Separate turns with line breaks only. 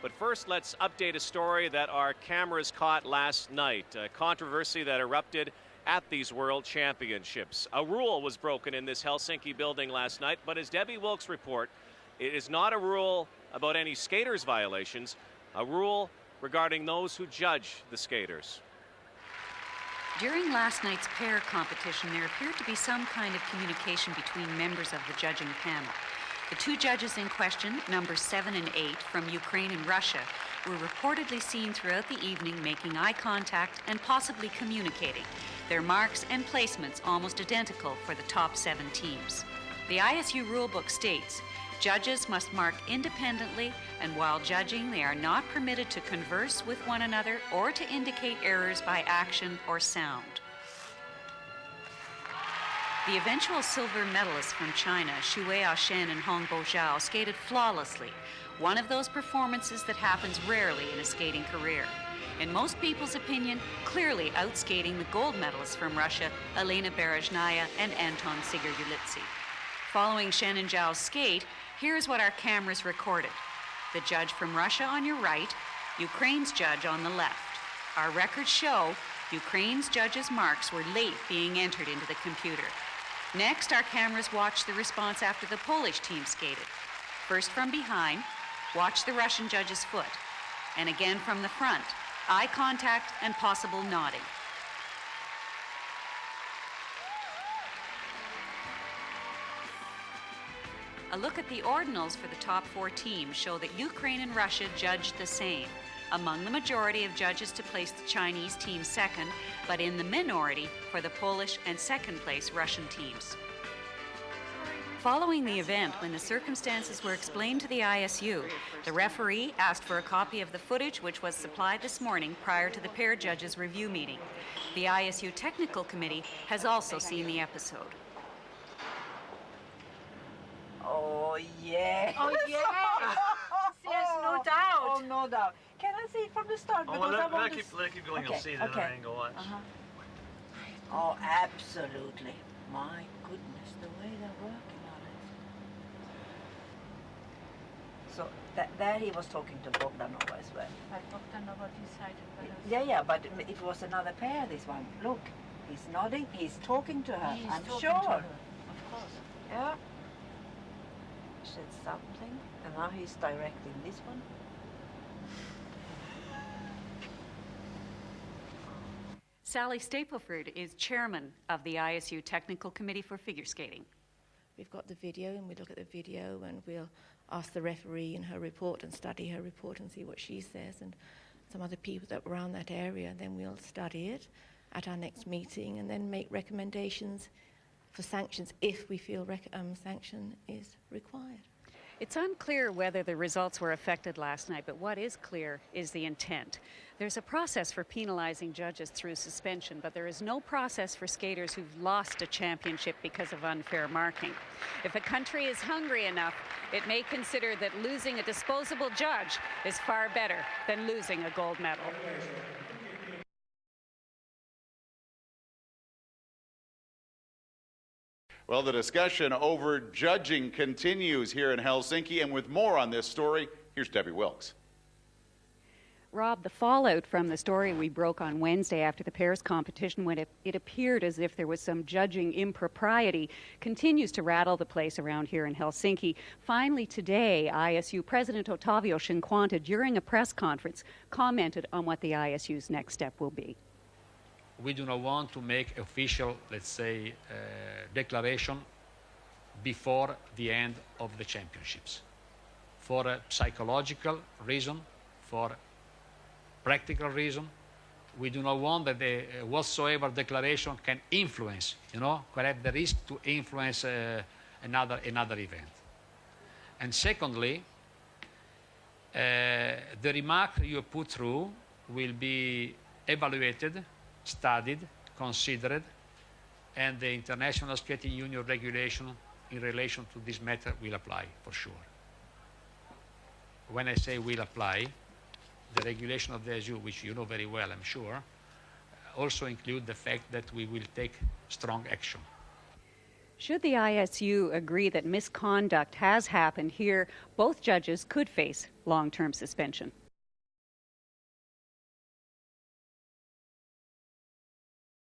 But first, let's update a story that our cameras caught last night, a controversy that erupted at these World Championships. A rule was broken in this Helsinki building last night, but as Debbie Wilkes report, it is not a rule about any skaters' violations, a rule regarding those who judge the skaters.
During last night's pair competition, there appeared to be some kind of communication between members of the judging panel. The two judges in question, numbers 7 and 8, from Ukraine and Russia, were reportedly seen throughout the evening making eye contact and possibly communicating, their marks and placements almost identical for the top 7 teams. The ISU rulebook states, judges must mark independently, and while judging, they are not permitted to converse with one another or to indicate errors by action or sound. The eventual silver medalists from China, Xu Shen and Hongbo Zhao, skated flawlessly, one of those performances that happens rarely in a skating career. In most people's opinion, clearly outskating the gold medalists from Russia, Elena Berezhnaya and Anton Sigurgulitsi. Following Shen and Zhao's skate, here's what our cameras recorded. The judge from Russia on your right, Ukraine's judge on the left. Our records show Ukraine's judges' marks were late being entered into the computer. Next, our cameras watched the response after the Polish team skated. First from behind, watch the Russian judge's foot. And again from the front, eye contact and possible nodding. A look at the ordinals for the top 4 teams show that Ukraine and Russia judged the same, among the majority of judges to place the Chinese team second, but in the minority for the Polish and second-place Russian teams. Following the event, when the circumstances were explained to the ISU, the referee asked for a copy of the footage which was supplied this morning prior to the pair judges' review meeting. The ISU Technical Committee has also seen the episode.
Oh, yeah.
Oh, yeah. Yes, no doubt.
Oh, no doubt. Can I see it from the start?
Oh, well, let keep going.
Okay,
You'll see the
okay.
angle. Watch.
Oh, absolutely. My goodness, the way they're working on it. So that he was talking to Bogdanova as well.
But Bogdanova decided
Yeah, but it was another pair, this one. Look, he's nodding, he's talking to her, I'm
talking
sure.
to her, of course.
Yeah. Said something, and now he's directing this one.
Sally Stapleford is chairman of the ISU Technical Committee for Figure Skating.
We've got the video, and we look at the video, and we'll ask the referee in her report and study her report and see what she says, and some other people that were around that area. Then we'll study it at our next meeting and then make recommendations for sanctions if we feel sanction is required.
It's unclear whether the results were affected last night, but what is clear is the intent. There's a process for penalizing judges through suspension, but there is no process for skaters who've lost a championship because of unfair marking. If a country is hungry enough, it may consider that losing a disposable judge is far better than losing a gold medal.
Well, the discussion over judging continues here in Helsinki, and with more on this story, here's Debbie Wilkes.
Rob, the fallout from the story we broke on Wednesday after the pairs competition, when it appeared as if there was some judging impropriety, continues to rattle the place around here in Helsinki. Finally today, ISU President Otavio Cinquanta, during a press conference, commented on what the ISU's next step will be.
We do not want to make official, let's say, declaration before the end of the championships. For a psychological reason, for practical reason, we do not want that the whatsoever declaration can influence, can have the risk to influence another event. And secondly, the remark you put through will be evaluated, studied, considered, and the International Skating Union regulation in relation to this matter will apply for sure. When I say will apply, the regulation of the ISU, which you know very well, I'm sure, also include the fact that we will take strong action.
Should the ISU agree that misconduct has happened here, both judges could face long-term suspension.